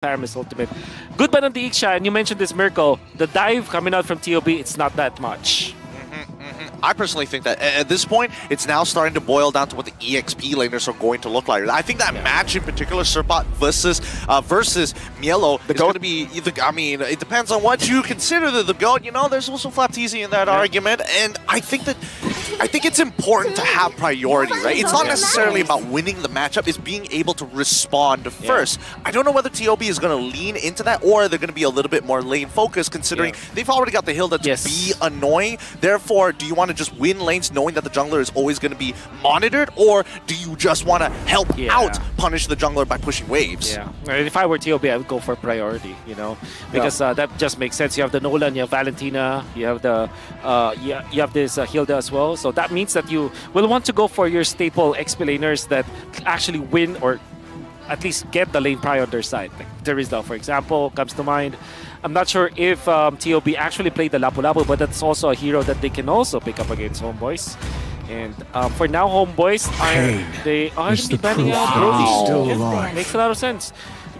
Paramis Ultimate. Good ban on the Iksha, and you mentioned this Mirko. The dive coming out from TOB, it's not that much. I personally think that at this point, it's now starting to boil down to what the EXP laners are going to look like. I think that match in particular, Serpot versus Mielo, is going to be either, I mean, it depends on what you consider the GOAT. You know, there's also Flapteasy in that argument, and I think it's important to have priority, right? It's not necessarily about winning the matchup, it's being able to respond first. I don't know whether TOB is going to lean into that, or they're going to be a little bit more lane focused, considering they've already got the Hilda to be annoying. Therefore, do you want to just win lanes knowing that the jungler is always going to be monitored, or do you just want to help out punish the jungler by pushing waves? Yeah, if I were TOB, I would go for priority, you know, because that just makes sense. You have the Nolan, you have Valentina, you have the you have this Hilda as well, so that means that you will want to go for your staple XP laners that actually win or at least get the lane prio on their side. Like Terizla, for example, comes to mind. I'm not sure if TOB actually played the Lapu Lapu, but that's also a hero that they can also pick up against HomeBois. And for now, HomeBois, they are banning out Brody. Still alive. Makes a lot of sense.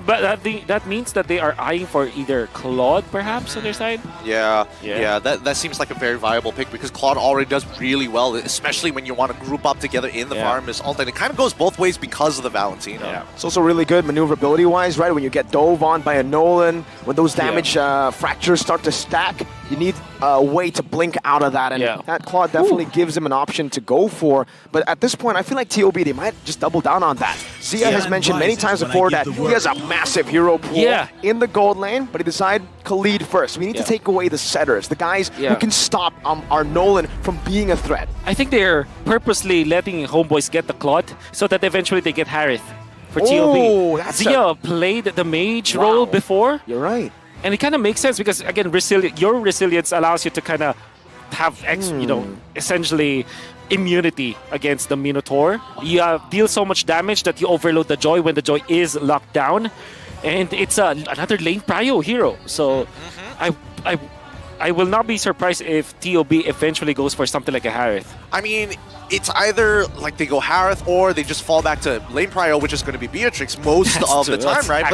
But that means that they are eyeing for either Claude, perhaps, on their side? Yeah, that seems like a very viable pick because Claude already does really well, especially when you want to group up together in the Paramis ult. And it kind of goes both ways because of the Valentina. Yeah. It's also really good maneuverability-wise, right? When you get dove on by a Nolan, when those damage fractures start to stack, you need a way to blink out of that, and that Claude definitely gives him an option to go for. But at this point, I feel like TOB, they might just double down on that. Zia has mentioned many times before that he has a massive hero pool in the gold lane, but he decided Khalid first. We need to take away the setters, the guys who can stop our Nolan from being a threat. I think they're purposely letting HomeBois get the Claude so that eventually they get Harith for TOB. Zia played the mage role before. You're right. And it kind of makes sense because, again, your resilience allows you to kind of have, you know, essentially immunity against the Minotaur. You deal so much damage that you overload the Joy when the Joy is locked down. And it's another lane prio hero. So I will not be surprised if TOB eventually goes for something like a Harith. I mean, it's either like they go Harith or they just fall back to lane prio, which is going to be Beatrix most of the time, right?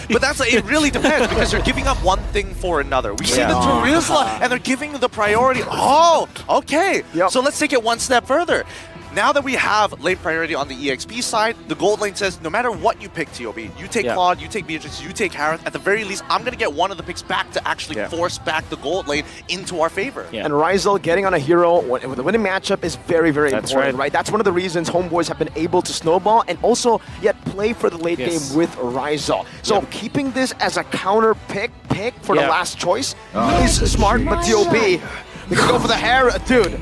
But that's it really depends because you're giving up one thing for another. We see the Terizla and they're giving the priority. Oh, okay. So let's take it one step further. Now that we have lane priority on the EXP side, the gold lane says no matter what you pick, TOB, you take Claude, you take Beatrix, you take Harith, at the very least, I'm going to get one of the picks back to actually force back the gold lane into our favor. And Ryzel getting on a hero with a winning matchup is very, very important, right? That's one of the reasons HomeBois have been able to snowball and also yet play for the late game with Ryzel. So keeping this as a counter pick for the last choice is smart, but TOB, they can go for the hair, dude.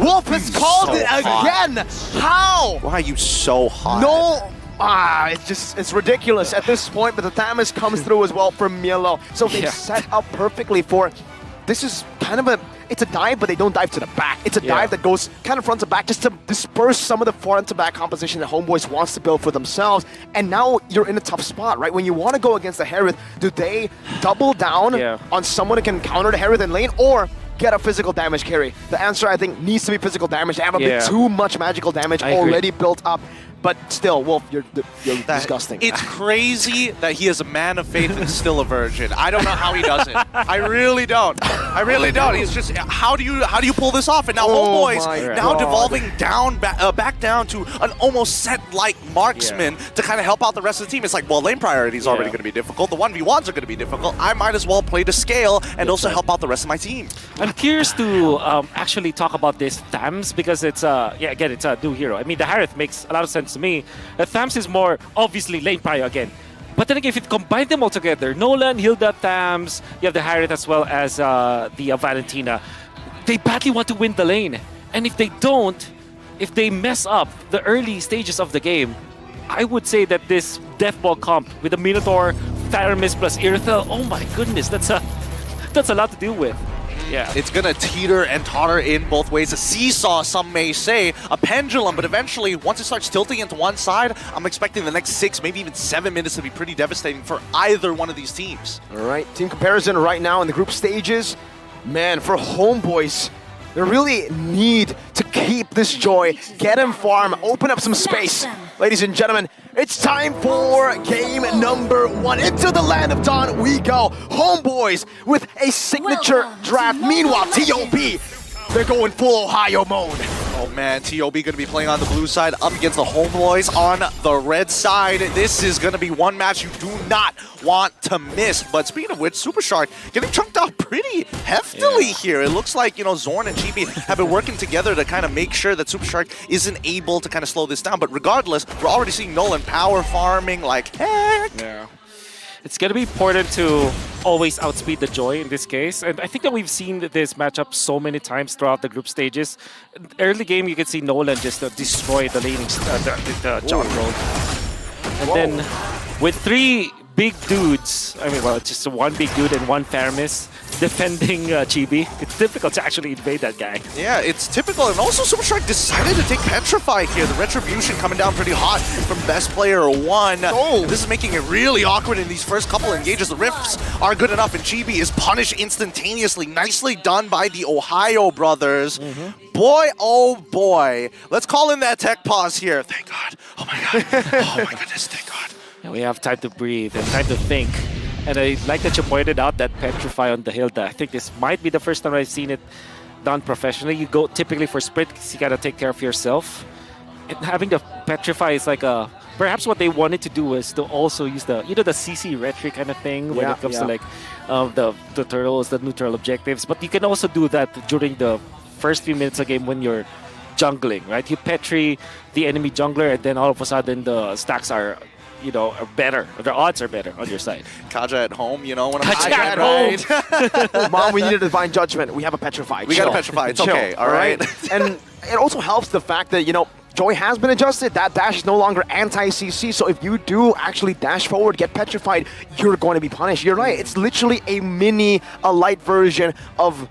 Wolf has called it again! How? Why are you so hot? No! It's ridiculous at this point, but the Thamus comes through as well for Mielo. So they set up perfectly for, this is kind of it's a dive, but they don't dive to the back. It's a dive that goes kind of front to back just to disperse some of the front to back composition that HomeBois wants to build for themselves. And now you're in a tough spot, right? When you want to go against the Harith, do they double down on someone who can counter the Harith in lane, or get a physical damage carry? The answer, I think, needs to be physical damage. They have a bit too much magical damage already built up. But still, Wolf, you're disgusting. It's crazy that he is a man of faith and still a virgin. I don't know how he does it. I really don't. I really don't. He's just, how do you pull this off? And now HomeBois now devolving down back down to an almost set-like marksman to kind of help out the rest of the team. It's like, well, lane priority is already going to be difficult. The 1v1s are going to be difficult. I might as well play to scale and also help out the rest of my team. I'm curious to actually talk about this Thams because it's again, it's a new hero. I mean, the Harith makes a lot of sense to me. The Thams is more obviously lane prio again. But then again, if you combine them all together, Nolan, Hilda, Thams, you have the Harith as well as the Valentina, they badly want to win the lane. And if they don't, if they mess up the early stages of the game, I would say that this Deathball comp with the Minotaur, Theramis plus Irithel, oh my goodness, that's a lot to deal with. Yeah. It's going to teeter and totter in both ways. A seesaw, some may say, a pendulum, but eventually, once it starts tilting into one side, I'm expecting the next 6, maybe even 7 minutes to be pretty devastating for either one of these teams. All right, team comparison right now in the group stages. Man, for HomeBois, they really need to keep this joy, get him farm, open up some space. Ladies and gentlemen, It's time for game number 1. Into the land of dawn we go. HomeBois with a signature draft. Meanwhile, TOB, they're going full Ohio mode. Oh man, TOB going to be playing on the blue side up against the HomeBois on the red side. This is going to be one match you do not want to miss. But speaking of which, Super Shark getting chunked out pretty heftily here. It looks like, you know, Zorn and Chibi have been working together to kind of make sure that Super Shark isn't able to kind of slow this down. But regardless, we're already seeing Nolan power farming like heck. Yeah. It's going to be important to always outspeed the Joy in this case. And I think that we've seen this matchup so many times throughout the group stages. Early game, you can see Nolan just destroy the laning, the jungle. And then with 3 big dudes, I mean, well, just one big dude and one Faramis defending Chibi, it's difficult to actually invade that guy. Yeah, it's typical. And also, Super Shark decided to take Petrify here. The Retribution coming down pretty hot from Best Player 1. Oh. This is making it really awkward in these first couple engages. The Rifts are good enough, and Chibi is punished instantaneously. Nicely done by the Ohio brothers. Boy, oh boy. Let's call in that tech pause here. Thank God. Oh my God. Oh my goodness, thank God. And we have time to breathe and time to think. And I like that you pointed out that Petrify on the Hilda. I think this might be the first time I've seen it done professionally. You go typically for sprint because you gotta take care of yourself. And having the Petrify is like a... Perhaps what they wanted to do was to also use the, you know, the CC retry kind of thing when it comes to like the turtles, the neutral objectives. But you can also do that during the first few minutes of the game when you're jungling, right? You Petri the enemy jungler and then all of a sudden the stacks are, you know, are better. The odds are better on your side. Kaja at home, you know, when I'm Kaja at home. Mom, we need a divine judgment. We have a Petrify. We got a Petrify. It's okay, all right? And it also helps the fact that, you know, Joy has been adjusted. That dash is no longer anti-CC, so if you do actually dash forward, get petrified, you're going to be punished. You're right. It's literally a light version of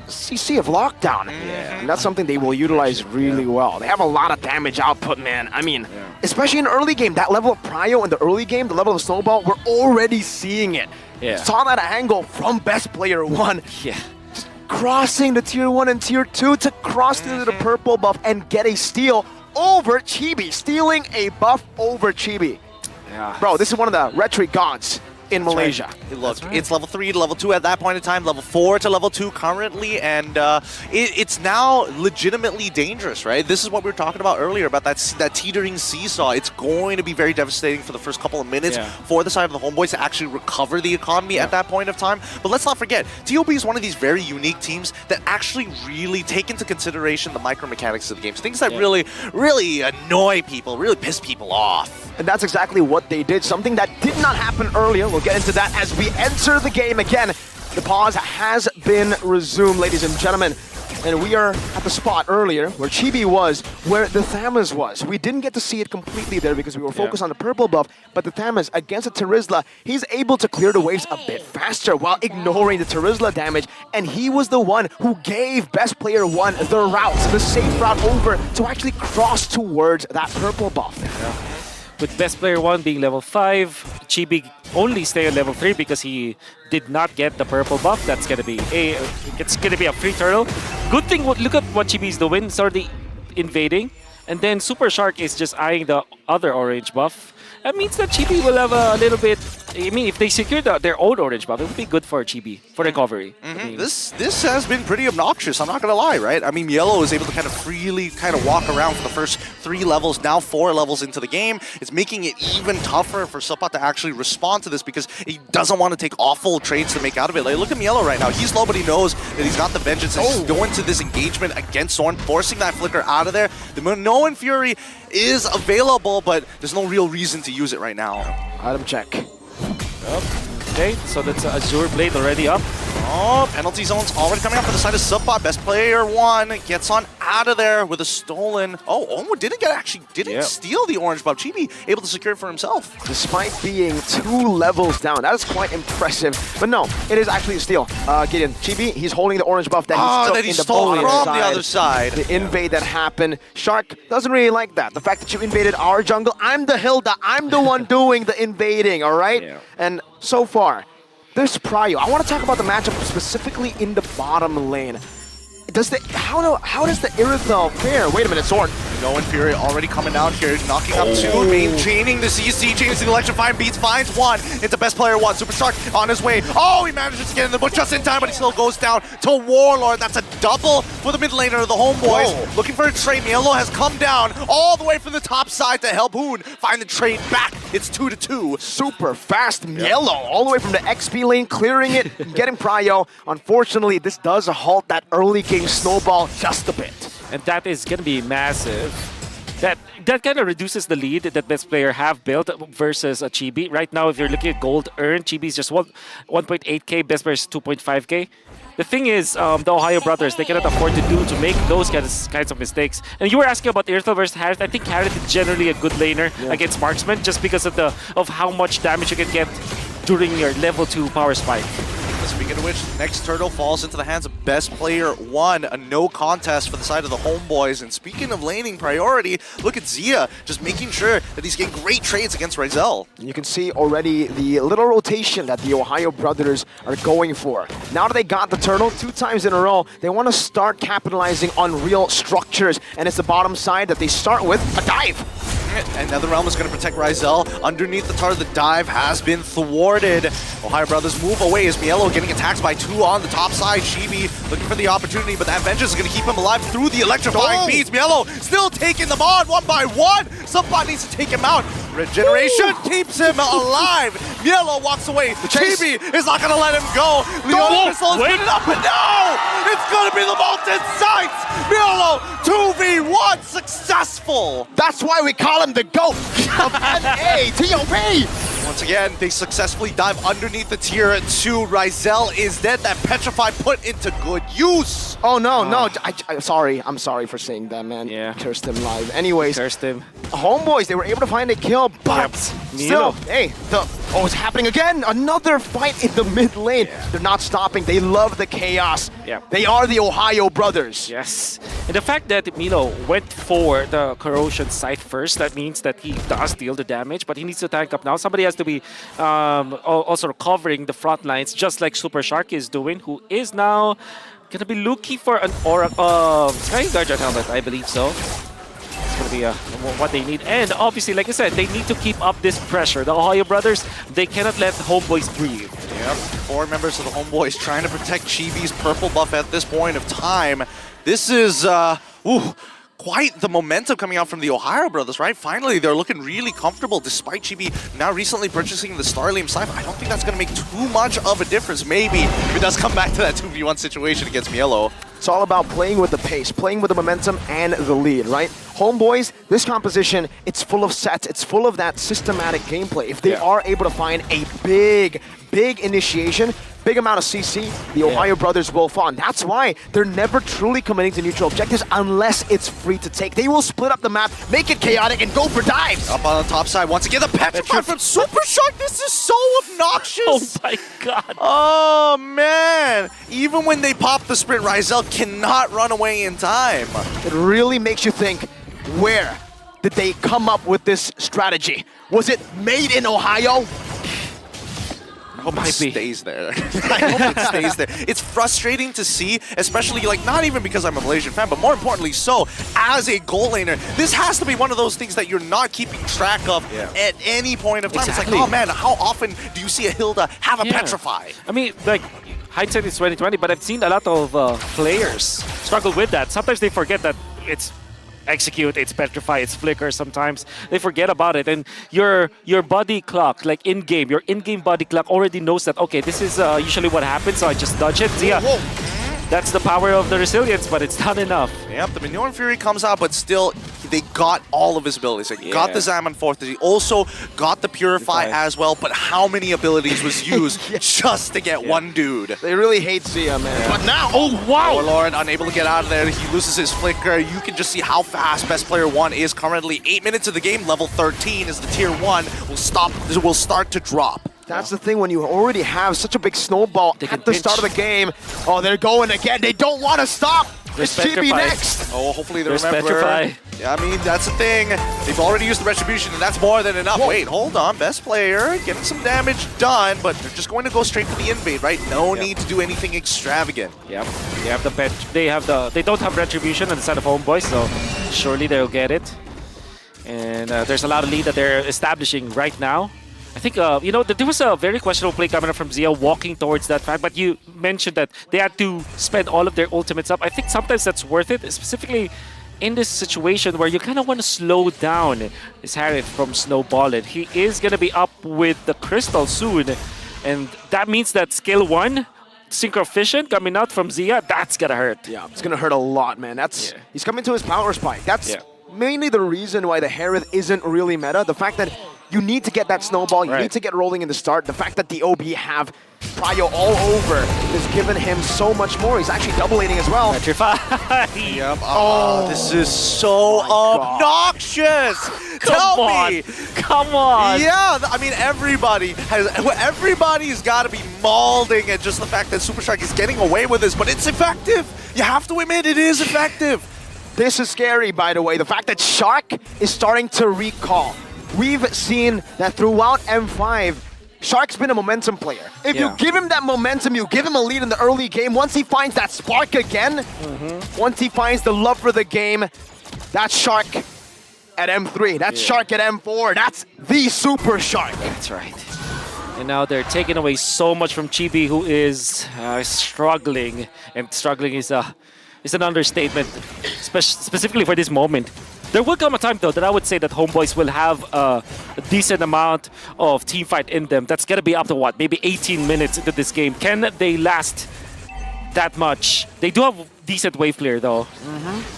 CC of Lockdown. And that's something they will utilize really well. They have a lot of damage output, man. I mean, especially in early game, that level of prio in the early game, the level of Snowball, we're already seeing it. Saw that angle from Best Player 1. Just crossing the Tier 1 and Tier 2 to cross into the purple buff and get a steal over Chibi. Stealing a buff over Chibi. Bro, this is one of the retry gods in Malaysia. Look, it's level 3 to level 2 at that point in time, level 4 to level 2 currently, and it's now legitimately dangerous, right? This is what we were talking about earlier, about that teetering seesaw. It's going to be very devastating for the first couple of minutes for the side of the HomeBois to actually recover the economy at that point of time. But let's not forget, TOB is one of these very unique teams that actually really take into consideration the micro mechanics of the games, things that really, really annoy people, really piss people off. And that's exactly what they did, something that did not happen earlier. We'll get into that as we enter the game again. The pause has been resumed, ladies and gentlemen. And we are at the spot earlier where Chibi was, where the Thamas was. We didn't get to see it completely there because we were focused on the purple buff, but the Thamas against the Terizla, he's able to clear the waves a bit faster while ignoring the Terizla damage, and he was the one who gave Best Player 1 the route, the safe route over to actually cross towards that purple buff. With Best Player 1 being level 5, Chibi only stay at level 3 because he did not get the purple buff. That's gonna be a free turtle. Good thing, look at what Chibi is doing. It's already invading. And then Super Shark is just eyeing the other orange buff. That means that Chibi will have a little bit... I mean, if they secure their own orange buff, it would be good for Chibi, for recovery. I mean, this has been pretty obnoxious, I'm not going to lie, right? I mean, Yellow is able to kind of freely kind of walk around for the first 3 levels, now 4 levels into the game. It's making it even tougher for Supat to actually respond to this because he doesn't want to take awful trades to make out of it. Like, look at Yellow right now. He's low, but he knows that he's got the vengeance. He's going to this engagement against Zorn, forcing that flicker out of there. The Minoan Fury is available, but there's no real reason to use it right now. Item check. Okay, so that's Azure Blade already up. Oh, penalty zone's already coming up for the side of Subpot. Best Player 1 gets on out of there with a stolen. Oh, didn't steal the orange buff. Chibi able to secure it for himself. Despite being 2 levels down, that is quite impressive. But no, it is actually a steal. Gideon, Chibi, he's holding the orange buff that he stole from the other side. The invade that happened. Shark doesn't really like that. The fact that you invaded our jungle, I'm the Hilda. I'm the one doing the invading, all right? Yeah. And so far, there's prio. I want to talk about the matchup specifically in the bottom lane. How does the Irithel fare? Wait a minute, Zorn. No Inferi already coming down here, knocking up 2, maintaining the CC, changing the electrifying beats, finds 1. It's best player 1. Super Shark on his way. Oh, he manages to get in the bush just in time, but he still goes down to Warlord. That's a double for the mid laner of the HomeBois. Looking for a trade. Mielo has come down all the way from the top side to help Hoon find the trade back. It's 2-2. Super fast Mielo, all the way from the XP lane, clearing it, getting prio. Unfortunately, this does halt that early game snowball just a bit. And that is going to be massive. That kind of reduces the lead that best player have built versus a Chibi. Right now, if you're looking at gold earned, Chibi is just 1.8k, best player is 2.5k. The thing is, the Ohio brothers, they cannot afford to make those kinds of mistakes. And you were asking about Irthel versus Harith. I think Harith is generally a good laner against marksman just because of how much damage you can get during your level 2 power spike. Speaking of which, next turtle falls into the hands of best player 1. A no contest for the side of the HomeBois. And speaking of laning priority, look at Zia just making sure that he's getting great trades against Ryzel. You can see already the little rotation that the Ohio brothers are going for. Now that they got the turtle 2 times in a row, they want to start capitalizing on real structures. And it's the bottom side that they start with a dive. And NetherRealm is going to protect Ryzel. Underneath the tower, the dive has been thwarted. Ohio brothers move away as Mielo getting attacked by 2 on the top side. Chibi looking for the opportunity, but that vengeance is going to keep him alive through the electrifying beats. Mielo still taking them on 1 by 1. Somebody needs to take him out. Regeneration keeps him alive. Mielo walks away. Chibi is not going to let him go. Leon Missile is putting it up, but no! It's going to be the Molten Sights. Mielo 2v1 successful. That's why we call him the GOAT of NA TOP. Once again, they successfully dive underneath the tier 2. Ryzel is dead. That Petrify put into good use. Oh no, no! I'm sorry for saying that, man. Yeah. Cursed him live. Anyways, Cursed him. HomeBois, they were able to find a kill, but still, hey, it's happening again. Another fight in the mid lane. They're not stopping. They love the chaos. Yeah. They are the Ohio brothers. Yes. And the fact that Milo went for the Corrosion Scythe first, that means that he does deal the damage, but he needs to tank up now. Somebody has to be also covering the front lines, just like Super Shark is doing, who is now going to be looking for an Sky Guardian helmet, I believe so. It's going to be what they need. And obviously, like I said, they need to keep up this pressure. The Ohio brothers, they cannot let the HomeBois breathe. Yep, 4 members of the HomeBois trying to protect Chibi's purple buff at this point of time. This is, quite the momentum coming out from the Ohio brothers, right? Finally, they're looking really comfortable despite Chibi now recently purchasing the Starlium Scythe. I don't think that's going to make too much of a difference. Maybe if it does come back to that 2v1 situation against Mielo. It's all about playing with the pace, playing with the momentum and the lead, right? HomeBois, this composition, it's full of sets, it's full of that systematic gameplay. If they are able to find a big initiation, big amount of CC, the Ohio brothers will fall. And that's why they're never truly committing to neutral objectives unless it's free to take. They will split up the map, make it chaotic, and go for dives. Up on the top side, once again, the Petrify from Super Shark. This is so obnoxious. Oh my god. Oh man. Even when they pop the sprint, Ryzel cannot run away in time. It really makes you think, where did they come up with this strategy? Was it made in Ohio? I hope it stays there. I hope it stays there. It's frustrating to see, especially like not even because I'm a Malaysian fan, but more importantly so, as a goal laner, this has to be one of those things that you're not keeping track of at any point of time. Exactly. It's like, oh man, how often do you see a Hilda have a Petrify? I mean, like, hindsight is 2020, but I've seen a lot of players struggle with that. Sometimes they forget that it's execute, it's petrify, it's flicker. Sometimes they forget about it, and your body clock, like in-game, your in-game body clock already knows that, okay, this is usually what happens, so I just dodge it. Zia, that's the power of the resilience, but it's not enough. Yep, the Mignon Fury comes out, but still, they got all of his abilities. They got the Zaman Forth, he also got the Purify as well, but how many abilities was used just to get one dude? They really hate Zia, man. But now, oh wow! Warlord unable to get out of there, he loses his flicker. You can just see how fast Best Player 1 is currently. 8 minutes of the game, level 13 is the tier 1, will start to drop. That's the thing, when you already have such a big snowball at the start of the game. Oh, they're going again. They don't want to stop. It's Chibi next. Oh, hopefully they There's remember. Petrify. Yeah, I mean, that's the thing. They've already used the Retribution, and that's more than enough. Whoa. Wait, hold on. Best player, getting some damage done, but they're just going to go straight for the invade, right? No need to do anything extravagant. Yep. They have the bench. They don't have Retribution on the side of HomeBois, so surely they'll get it. And there's a lot of lead that they're establishing right now. I think, you know, there was a very questionable play coming up from Zia walking towards that fact, but you mentioned that they had to spend all of their ultimates up. I think sometimes that's worth it, specifically in this situation where you kind of want to slow down this Harith from snowballing. He is going to be up with the Crystal soon, and that means that skill 1, Synchro Fission coming out from Zia, that's going to hurt. Yeah, it's going to hurt a lot, man. He's coming to his power spike. That's mainly the reason why the Harith isn't really meta. The fact that you need to get that snowball, you need to get rolling in the start. The fact that the OB have Prio all over has given him so much more. He's actually doubling as well. Petrify. Yep. Oh, this is so obnoxious. Tell me. Come on. Yeah, I mean, everybody's got to be mauling at just the fact that Super Shark is getting away with this, but it's effective. You have to admit it is effective. This is scary, by the way. The fact that Shark is starting to recall. We've seen that throughout M5, Shark's been a momentum player. If you give him that momentum, you give him a lead in the early game, once he finds that spark again, once he finds the love for the game, that's Shark at M3, that's Shark at M4, that's the Super Shark. That's right. And now they're taking away so much from Chibi, who is struggling. And struggling is an understatement, specifically for this moment. There will come a time, though, that I would say that HomeBois will have a decent amount of team fight in them. That's going to be up to, what, maybe 18 minutes into this game. Can they last that much? They do have decent wave clear, though.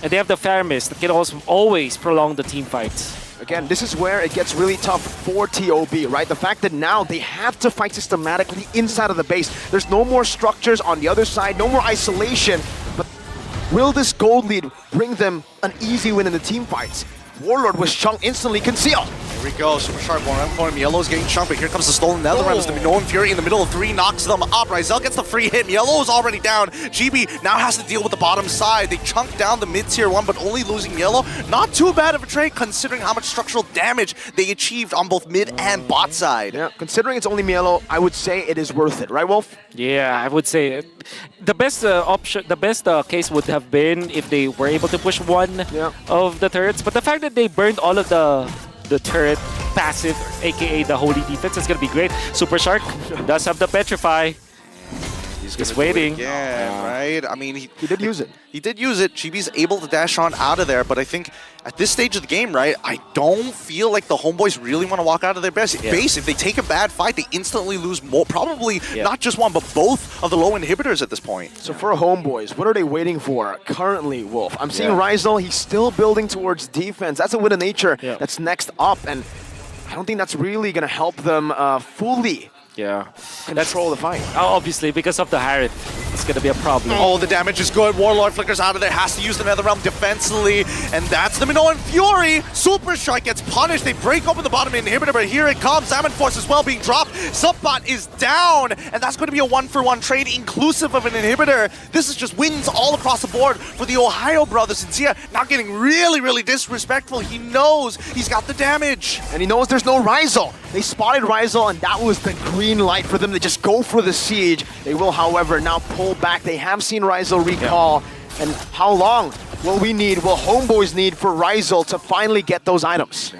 And they have the Faramis that can also always prolong the team fights. Again, this is where it gets really tough for TOB, right? The fact that now they have to fight systematically inside of the base. There's no more structures on the other side, no more isolation. But will this gold lead bring them an easy win in the team fights? Warlord was chunked instantly, conceal. Here we go, Super Shark for him. Yellow's getting chunked, but here comes the stolen Netherrealms. The Minoan Fury in the middle of 3 knocks them up. Ryzel gets the free hit. Yellow is already down. GB now has to deal with the bottom side. They chunk down the mid-tier 1, but only losing Yellow. Not too bad of a trade considering how much structural damage they achieved on both mid and bot side. Yeah, considering it's only Mielo, I would say it is worth it, right, Wolf? Yeah, I would say the best option, the best case would have been if they were able to push one of the turrets. But the fact that they burned all of the turret passive, aka the holy defense, is gonna be great. Super Shark does have the Petrify. He's just waiting. Yeah, right? I mean, He did use it. He did use it. Chibi's able to dash on out of there, but I think at this stage of the game, right, I don't feel like the HomeBois really want to walk out of their base. If they take a bad fight, they instantly lose more, probably not just one, but both of the low inhibitors at this point. So for HomeBois, what are they waiting for currently, Wolf? I'm seeing Ryzel, he's still building towards defense. That's a win of nature that's next up, and I don't think that's really going to help them fully control the fight. Obviously, because of the Harith, it's going to be a problem. Oh, the damage is good. Warlord flickers out of there, has to use the Netherrealm defensively, and that's the Minoan Fury. Super Shark gets punished. They break open the bottom inhibitor, but here it comes. Salmon Force as well being dropped. Subbot is down, and that's going to be a 1-for-1 trade inclusive of an inhibitor. This is just wins all across the board for the Ohio brothers. And Zia now getting really, really disrespectful. He knows he's got the damage. And he knows there's no Ryzel. They spotted Ryzel, and that was the green light for them to just go for the siege. They will, however, now pull back. They have seen Ryzel recall. And how long will HomeBois need for Ryzel to finally get those items?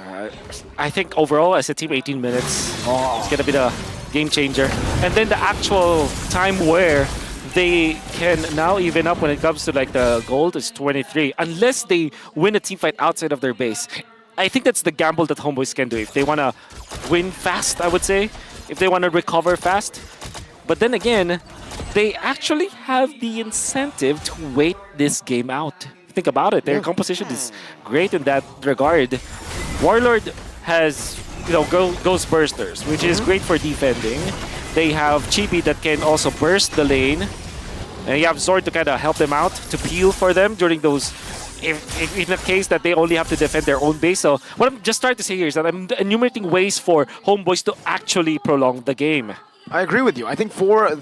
I think overall, as a team, 18 minutes is going to be the game changer. And then the actual time where they can now even up when it comes to like the gold is 23, unless they win a team fight outside of their base. I think that's the gamble that HomeBois can do if they want to win fast, I would say, if they want to recover fast. But then again, they actually have the incentive to wait this game out. Think about it. Their composition is great in that regard. Warlord has, Ghost Bursters, which is great for defending. They have Chibi that can also burst the lane. And you have Zord to kind of help them out, to peel for them during those, if in a case that they only have to defend their own base. So what I'm just trying to say here is that I'm enumerating ways for HomeBois to actually prolong the game. I agree with you. I think for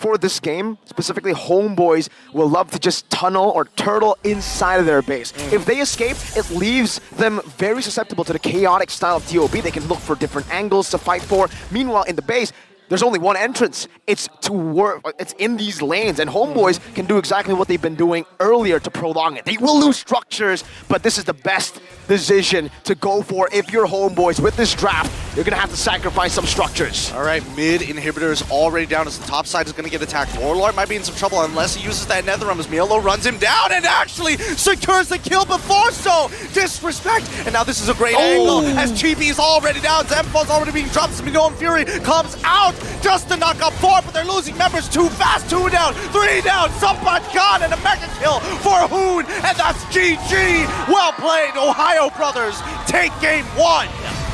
for this game, specifically HomeBois will love to just tunnel or turtle inside of their base. If they escape, it leaves them very susceptible to the chaotic style of TOB. They can look for different angles to fight for. Meanwhile, in the base, there's only one entrance. It's to work. It's in these lanes, and HomeBois can do exactly what they've been doing earlier to prolong it. They will lose structures, but this is the best decision to go for if you're HomeBois. With this draft, you're gonna have to sacrifice some structures. All right, mid inhibitor is already down as the top side is going to get attacked. Warlord might be in some trouble unless he uses that Netherrealm as Mielo runs him down and actually secures the kill before so. Disrespect, and now this is a great angle as Chibi is already down. Zemfo's already being dropped. Smino and Fury comes out just to knock up 4, but they're losing members too fast. 2 down, 3 down, Sunbot gone, and a mega kill for Hoon, and that's GG. Well played, Ohio brothers take game 1.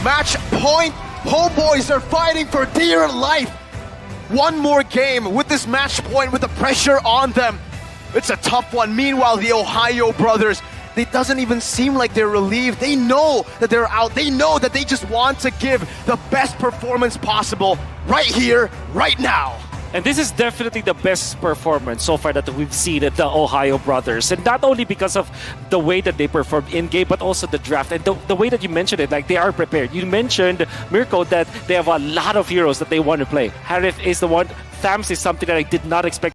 Match point. HomeBois are fighting for dear life. One more game with this match point, with the pressure on them. It's a tough one. Meanwhile, the Ohio brothers, it doesn't even seem like they're relieved. They know that they're out. They know that they just want to give the best performance possible right here, right now. And this is definitely the best performance so far that we've seen at the Ohio brothers. And not only because of the way that they performed in-game, but also the draft. And the way that you mentioned it, like they are prepared. You mentioned, Mirko, that they have a lot of heroes that they want to play. Harith is the one. Thams is something that I did not expect